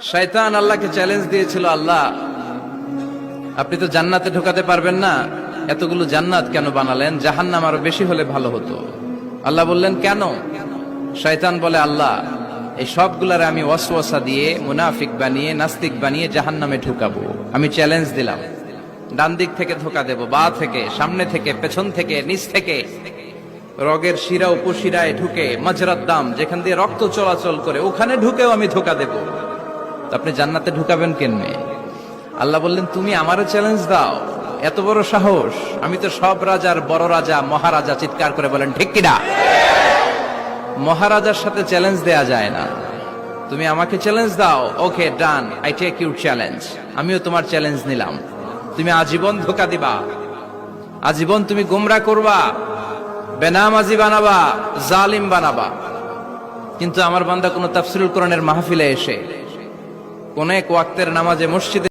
শয়তান আল্লাহকে চ্যালেঞ্জ দিয়েছিল, আল্লাহ আপনি তো জান্নাতে ঢোকাতে পারবেন না, এতগুলো জান্নাত কেন বানালেন? জাহান্নাম আরো বেশি হলে ভালো হতো। আল্লাহ বললেন কেন? শয়তান বলে, আল্লাহ এই সবগুলারে আমি ওয়াসওয়াসা দিয়ে মুনাফিক বানিয়ে নাস্তিক বানিয়ে জাহান্নামে ঢুকাবো। আমি চ্যালেঞ্জ দিলাম, ডান দিক থেকে ধোকা দেব, বা থেকে, সামনে থেকে, পেছন থেকে, নিচ থেকে, রগের শিরা উপশিরায় ঢুকে, মাজরাত দাম যেখান দিয়ে রক্ত চলাচল করে ওখানে ঢুকেও আমি ধোকা দেব। তো আপনি জান্নাতে ঢুকাবেন কেমনে? আল্লাহ বললেন, তুমি আমারও চ্যালেঞ্জ দাও, এত বড় সাহস? আমি তো সব রাজার বড় রাজা, মহারাজা। চিৎকার করে বলেন ঠিক কিনা? মহারাজার সাথে চ্যালেঞ্জ দেয়া যায় না। তুমি আমাকে চ্যালেঞ্জ দাও, ওকে ডান, আই টেক ইউর চ্যালেঞ্জ। আমিও তোমার চ্যালেঞ্জ নিলাম। তুমি আজীবন ধোকা দিবা, আজীবন তুমি গোমরা করবা, বেনামাজি বানাবা, জালিম বানাবা। কিন্তু আমার বান্দা কোন তাফসীরুল কোরআনের মাহফিলে এসে কোন এক ওয়াক্তের নামাজে মসজিদে